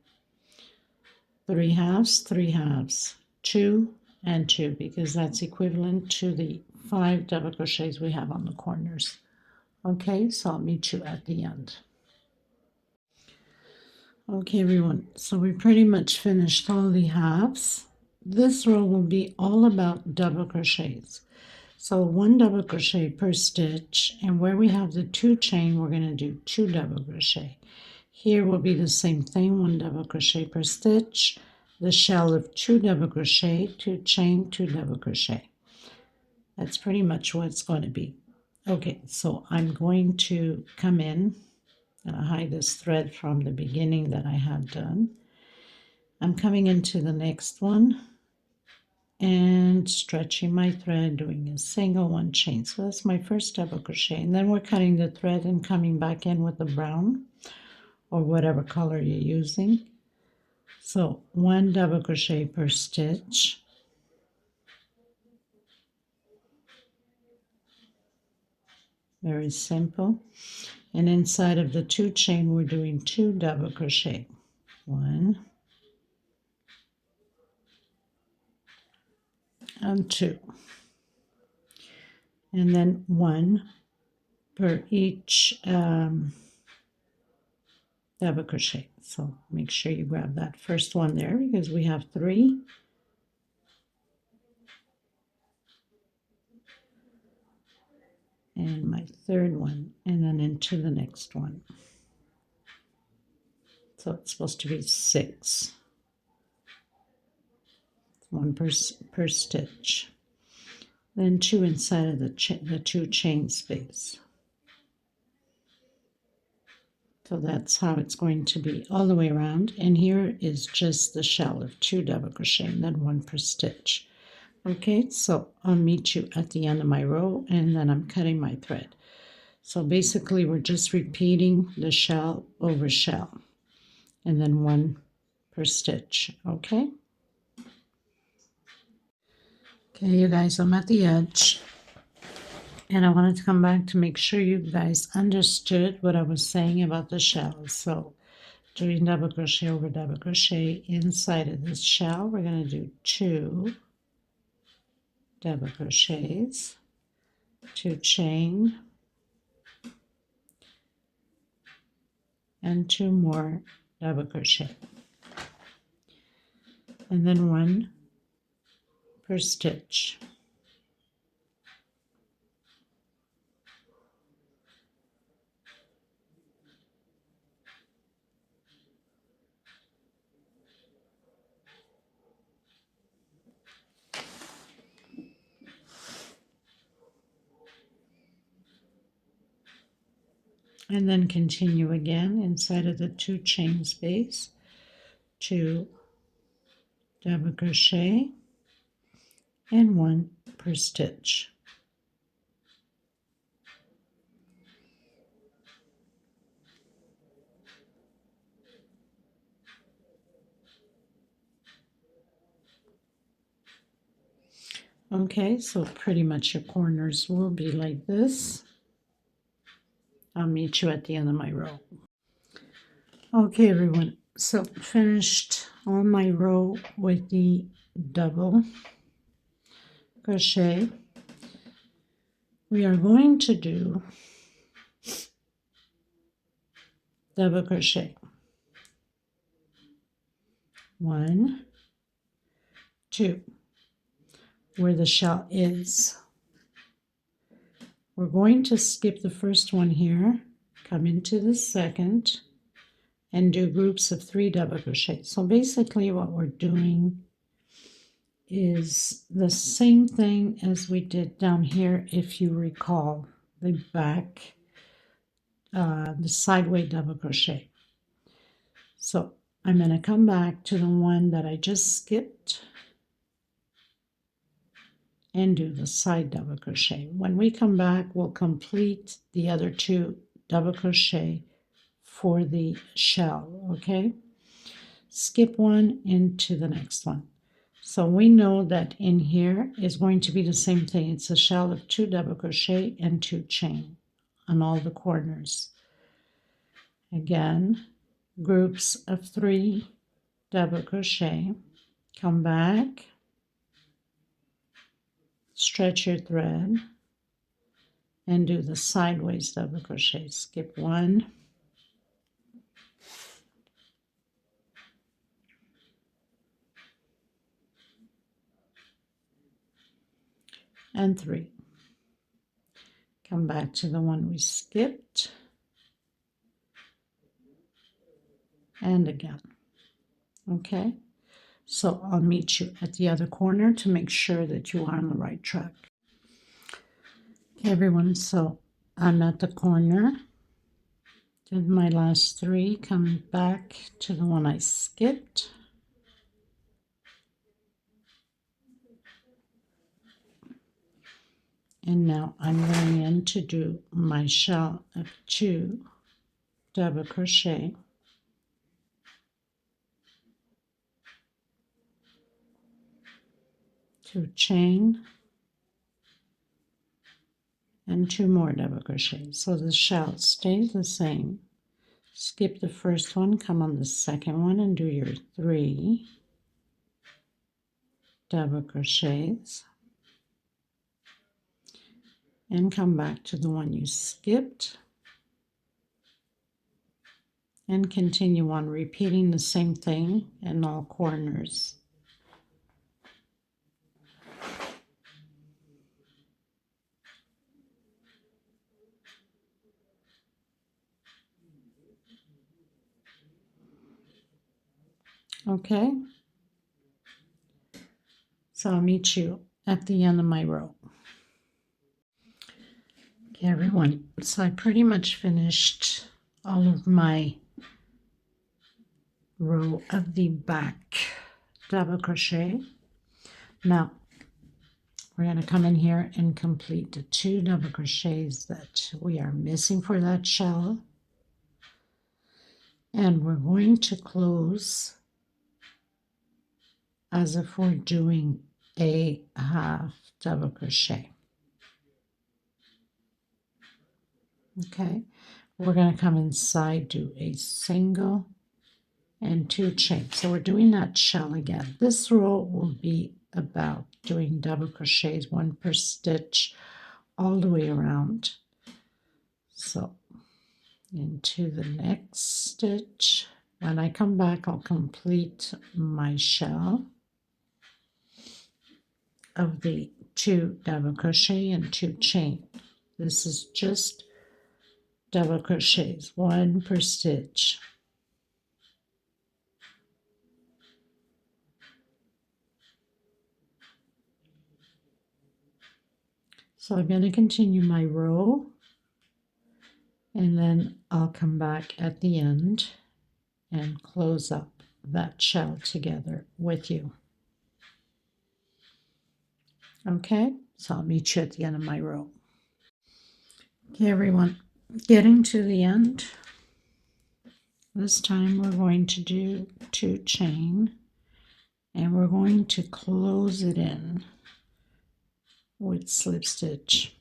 3 halves, 3 halves, 2 and 2, because that's equivalent to the 5 double crochets we have on the corners. Okay, so I'll meet you at the end. Okay, everyone, so we pretty much finished all the halves. This row will be all about double crochets. So 1 double crochet per stitch, and where we have the 2 chain, we're going to do 2 double crochet. Here will be the same thing, 1 double crochet per stitch, the shell of 2 double crochet, 2 chain, 2 double crochet. That's pretty much what it's going to be. Okay, so I'm going to come in and hide this thread from the beginning that I had done. I'm coming into the next one and stretching my thread, doing a single 1 chain. So that's my first double crochet, and then we're cutting the thread and coming back in with the brown or whatever color you're using. So 1 double crochet per stitch, very simple. And inside of the 2 chain we're doing 2 double crochet, 1 and 2, and then 1 per each double crochet. So make sure you grab that first one there because we have 3. And my third one, and then into the next one. So it's supposed to be 6. 1 per stitch. Then 2 inside of the 2 chain space. So that's how it's going to be all the way around. And here is just the shell of 2 double crochet and then 1 per stitch. Okay, so I'll meet you at the end of my row and then I'm cutting my thread. So basically we're just repeating the shell over shell and then 1 per stitch. Okay. Okay, you guys, I'm at the edge. And I wanted to come back to make sure you guys understood what I was saying about the shell. So doing double crochet over double crochet inside of this shell, we're going to do 2 double crochets, 2 chain, and 2 more double crochet, and then 1 per stitch. And then continue again inside of the 2 chain space, 2 double crochet, and 1 per stitch. Okay, so pretty much your corners will be like this. I'll meet you at the end of my row. Okay, everyone, so finished on my row with the double crochet. We are going to do double crochet. 1, 2, where the shell is. We're going to skip the first one here, come into the second, and do groups of 3 double crochet. So basically what we're doing is the same thing as we did down here, if you recall, the back, the sideway double crochet. So I'm going to come back to the one that I just skipped and do the side double crochet. When we come back, we'll complete the other 2 double crochet for the shell, okay? Skip one into the next one. So we know that in here is going to be the same thing. It's a shell of 2 double crochet and 2 chain on all the corners. Again, groups of 3 double crochet. Come back, stretch your thread, and do the sideways double crochet. Skip 1, and 3. Come back to the one we skipped, and again. Okay, so I'll meet you at the other corner to make sure that you are on the right track. Okay, everyone, so I'm at the corner, did my last 3, come back to the one I skipped, and now I'm going in to do my shell of 2 double crochet, 2 chain, and 2 more double crochet. So the shell stays the same. Skip the first one, come on the second one and do your 3 double crochets, and come back to the one you skipped, and continue on repeating the same thing in all corners. Okay, so I'll meet you at the end of my row. Okay, everyone, so I pretty much finished all of my row of the back double crochet. Now we're going to come in here and complete the 2 double crochets that we are missing for that shell, and we're going to close as if we're doing a half double crochet. Okay, we're going to come inside, do a single and 2 chains. So we're doing that shell again. This row will be about doing double crochets, 1 per stitch all the way around. So into the next stitch. When I come back, I'll complete my shell of the 2 double crochet and 2 chain. This is just double crochets, 1 per stitch. So I'm going to continue my row, and then I'll come back at the end and close up that shell together with you. Okay, so I'll meet you at the end of my row. Okay, everyone, getting to the end. This time we're going to do 2 chain, and we're going to close it in with slip stitch.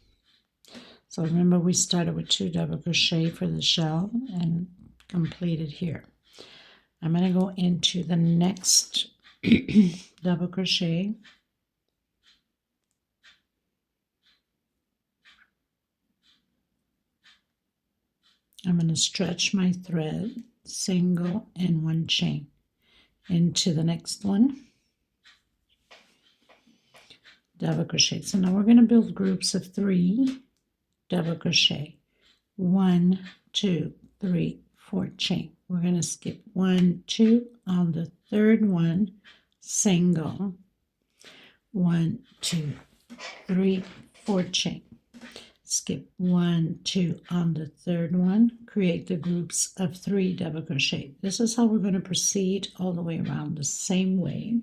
So remember, we started with 2 double crochet for the shell and completed here. I'm going to go into the next double crochet, I'm going to stretch my thread, single and 1 chain into the next one, double crochet. So now we're going to build groups of 3 double crochet, 1, 2, 3, 4 chain. We're going to skip 1, 2 on the third one, single, 1, 2, 3, 4 chain. Skip 1, 2 on the third one, create the groups of 3 double crochet. This is how we're going to proceed all the way around the same way.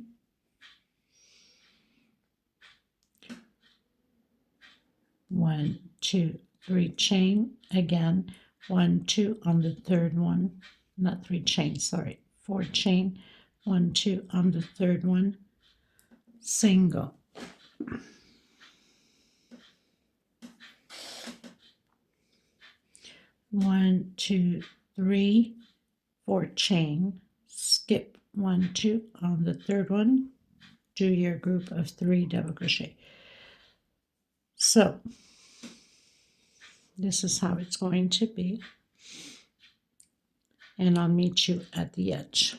One, 2, 3 chain. Again, 1, 2 on the third one, not 3 chains, sorry, 4 chain. 1, 2 on the third one, single. 1, 2, 3, 4 chain, skip 1, 2 on the third one, do your group of 3 double crochet. So this is how it's going to be, and I'll meet you at the edge.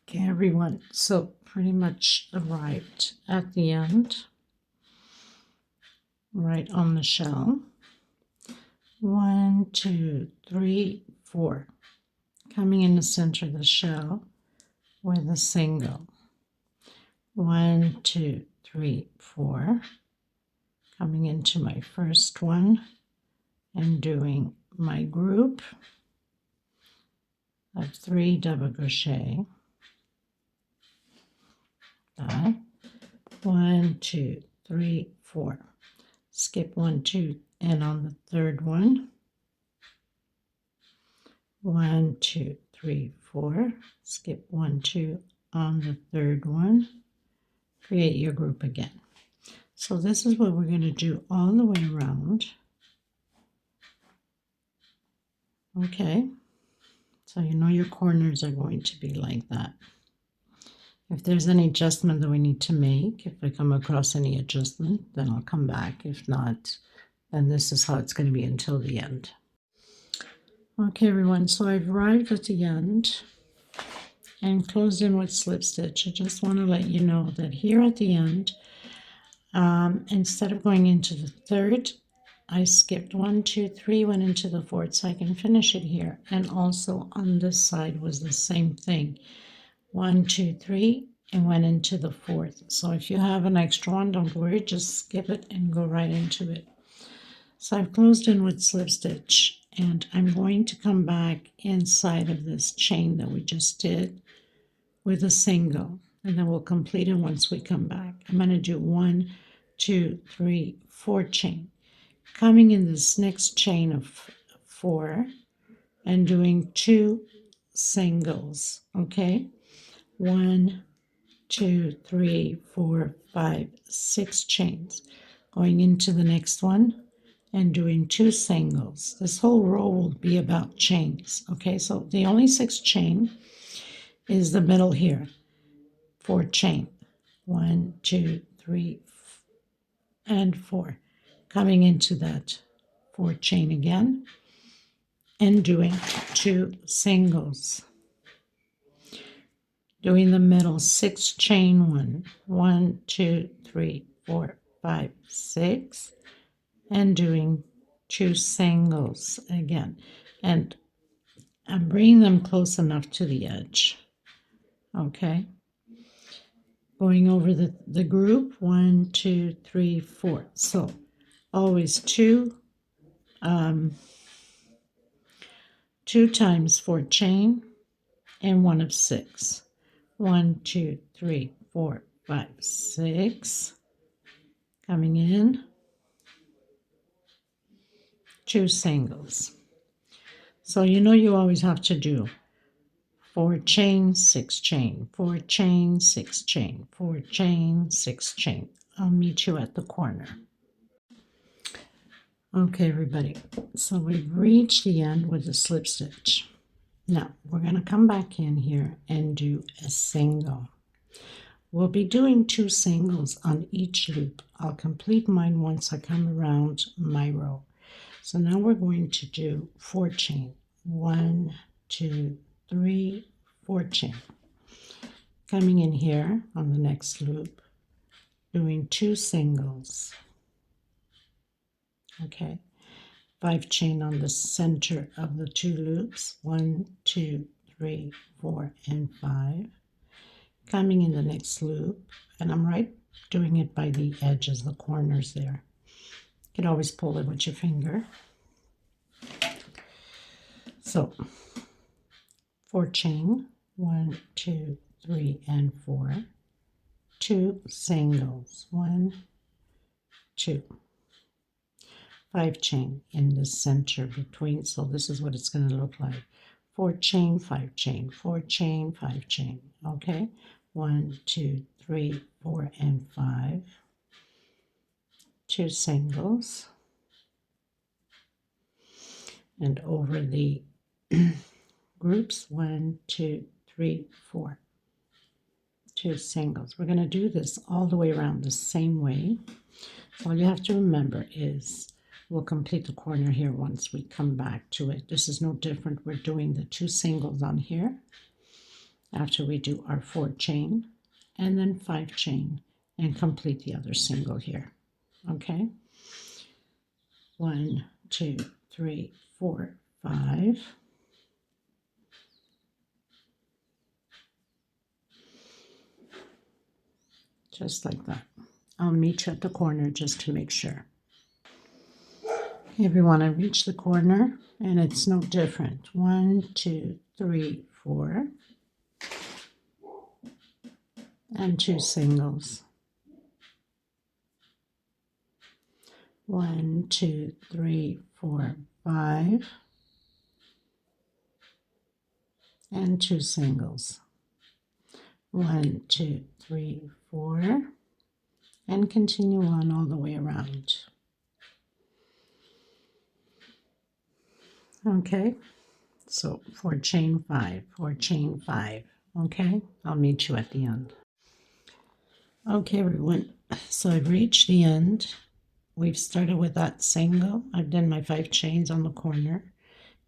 Okay, everyone, so pretty much arrived at the end, right on the shell. 1, 2, 3, 4, coming in the center of the shell with a single. 1, 2, 3, 4, coming into my first one and doing my group of 3 double crochet. That 1, 2, 3, 4. Skip 1, 2, and on the third one, 1, 2, 3, 4. Skip 1, 2 on the third one. Create your group again. So this is what we're going to do all the way around. Okay, so you know your corners are going to be like that. If there's any adjustment that we need to make, if I come across any adjustment, then I'll come back. If not, then this is how it's going to be until the end. Okay, everyone, so I've arrived at the end and closed in with slip stitch. I just want to let you know that here at the end, instead of going into the third, I skipped 1, 2, 3, went into the fourth so I can finish it here. And also on this side was the same thing. 1, 2, 3, and went into the fourth. So if you have an extra one, don't worry, just skip it and go right into it. So I've closed in with slip stitch, and I'm going to come back inside of this chain that we just did with a single, and then we'll complete it once we come back. I'm going to do 1, 2, 3, 4 chain, coming in this next chain of 4 and doing 2 singles. Okay, 1, 2, 3, 4, 5, 6 chains, going into the next one and doing 2 singles. This whole row will be about chains. Okay, so the only 6 chain is the middle here. 4 chain, 1, 2, 3, and 4, coming into that 4 chain again and doing 2 singles. Doing the middle 6 chain, 1, 2, 3, 4, 5, 6, and doing 2 singles again. And I'm bringing them close enough to the edge. Okay. Going over the group, 1, 2, 3, 4. So always 2 times 4 chain and 1 of 6. 1, 2, 3, 4, 5, 6. Coming in, 2 singles. So you know you always have to do 4 chain, 6 chain, 4 chain, 6 chain, 4 chain, 6 chain. I'll meet you at the corner. Okay, everybody, so we've reached the end with the slip stitch. Now we're going to come back in here and do a single. We'll be doing 2 singles on each loop. I'll complete mine once I come around my row. So now we're going to do 4 chain. 1, 2, 3, 4 chain. Coming in here on the next loop, doing 2 singles. Okay, 5 chain on the center of the 2 loops. 1, 2, 3, 4, and 5. Coming in the next loop, and I'm right doing it by the edges, the corners there. You can always pull it with your finger. So 4 chain, 1, 2, 3, and 4. 2 singles, 1, 2. 5 chain in the center between, so this is what it's going to look like. 4 chain, 5 chain, 4 chain, 5 chain. Okay, 1, 2, 3, 4, and 5. 2 singles, and over the groups, 1, 2, 3, 4. 2 singles. We're going to do this all the way around the same way. So all you have to remember is we'll complete the corner here once we come back to it. This is no different. We're doing the 2 singles on here after we do our 4 chain, and then 5 chain, and complete the other single here. Okay, 1, 2, 3, 4, 5. just like that. I'll meet you at the corner just to make sure. Okay, everyone, I reached the corner and it's no different. 1, 2, 3, 4, and 2 singles. 1, 2, 3, 4, 5, and 2 singles. 1, 2, 3, 4, and continue on all the way around. Okay, so 4 chain 5, 4 chain 5. Okay, I'll meet you at the end. Okay, everyone, so I've reached the end. We've started with that single. I've done my 5 chains on the corner,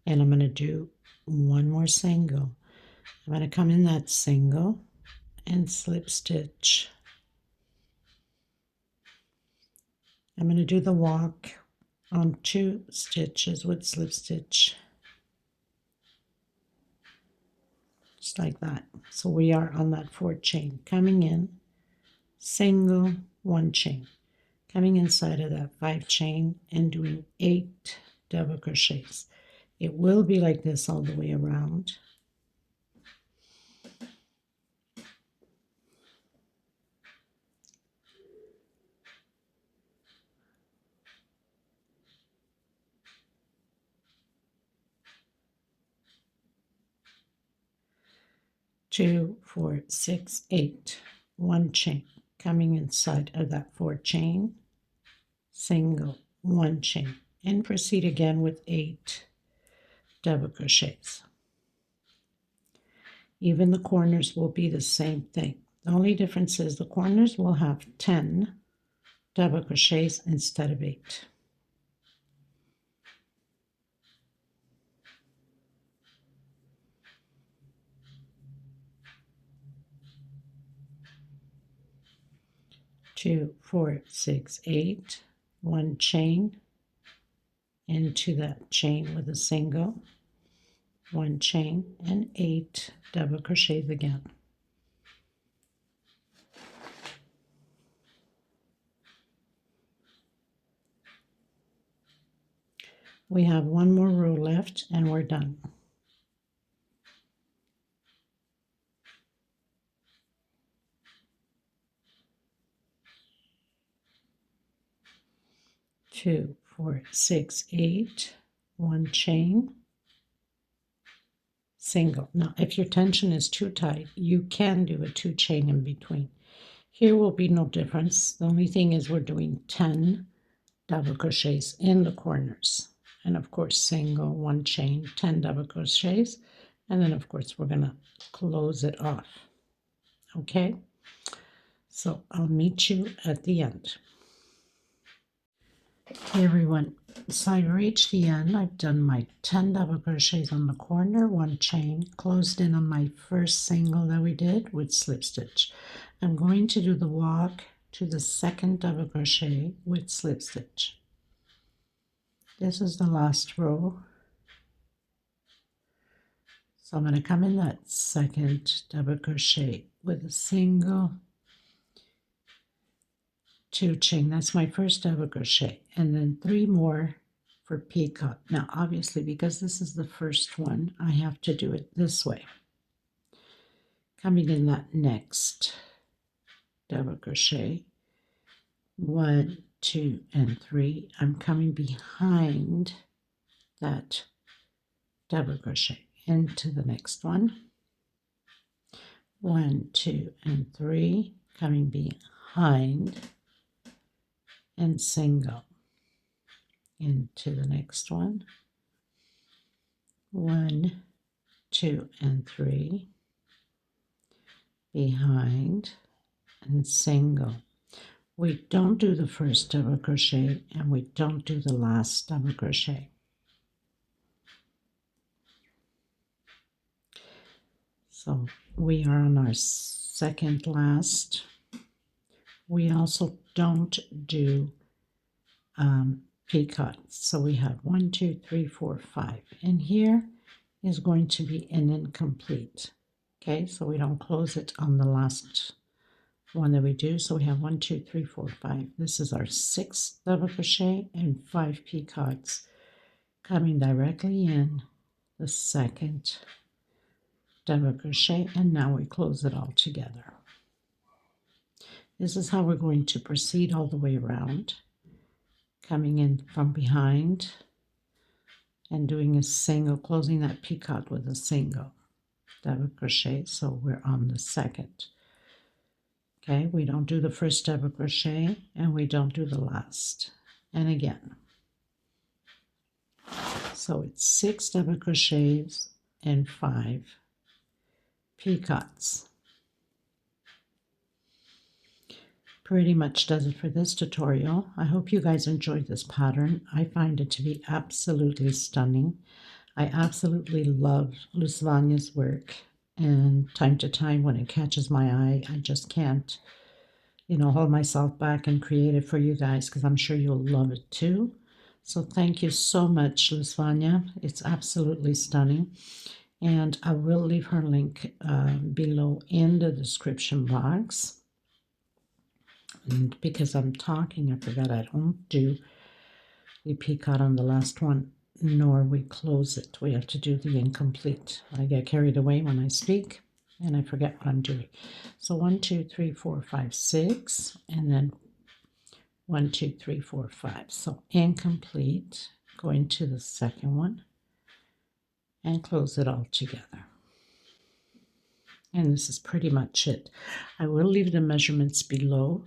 and I'm going to do one more single. I'm going to come in that single and slip stitch. I'm going to do the walk on 2 stitches with slip stitch, just like that. So we are on that 4 chain, coming in, single, 1 chain, coming inside of that 5 chain and doing 8 double crochets. It will be like this all the way around. Two, 4, 6, 8, 1 chain, coming inside of that 4 chain, single, 1 chain, and proceed again with 8 double crochets. Even the corners will be the same thing. The only difference is the corners will have 10 double crochets instead of 8. Two, 4, 6, 8, 1 chain into that chain with a single, 1 chain, and 8 double crochets again. We have 1 more row left and we're done. Two, 4, 6, 8, 1 chain, single. Now, if your tension is too tight, you can do a 2 chain in between. Here will be no difference. The only thing is we're doing 10 double crochets in the corners. And of course, single, 1 chain, 10 double crochets. And then of course, we're gonna close it off. Okay? So I'll meet you at the end. Hey everyone, so I reached the end. I've done my 10 double crochets on the corner, 1 chain, closed in on my first single that we did with slip stitch. I'm going to do the walk to the second double crochet with slip stitch. This is the last row. So I'm going to come in that second double crochet with a single, 2 chain. That's my first double crochet, and then 3 more for peacock. Now obviously, because this is the first one, I have to do it this way. Coming in that next double crochet, 1, 2, and 3. I'm coming behind that double crochet into the next one. 1, 2, and 3, coming behind and single into the next one. 1, 2, and 3, behind and single. We don't do the first double crochet and we don't do the last double crochet. So we are on our second last. We also don't do peacock. So we have 1, 2, 3, 4, 5. And here is going to be an incomplete. Okay, so we don't close it on the last one that we do. So we have 1, 2, 3, 4, 5. This is our 6th double crochet and 5 peacocks coming directly in the second double crochet, and now we close it all together. This is how we're going to proceed all the way around, coming in from behind and doing a single, closing that peacock with a single double crochet. So we're on the second. Okay, we don't do the first double crochet and we don't do the last. And again, so it's 6 double crochets and 5 peacocks. Pretty much does it for this tutorial. I hope you guys enjoyed this pattern. I find it to be absolutely stunning. I absolutely love Lusvanya's work, and time to time when it catches my eye, I just can't, hold myself back and create it for you guys, because I'm sure you'll love it too. So thank you so much, Lusvanya. It's absolutely stunning. And I will leave her link below in the description box. And because I'm talking, I forgot I don't do the peacock on the last one, nor we close it. We have to do the incomplete. I get carried away when I speak, and I forget what I'm doing. So 1, 2, 3, 4, 5, 6, and then 1, 2, 3, 4, 5. So incomplete, going to the second one, and close it all together. And this is pretty much it. I will leave the measurements below.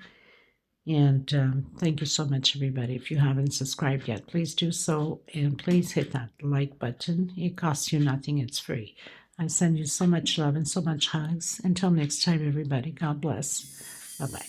And thank you so much, everybody. If you haven't subscribed yet, please do so. And please hit that like button. It costs you nothing. It's free. I send you so much love and so much hugs. Until next time, everybody. God bless. Bye-bye.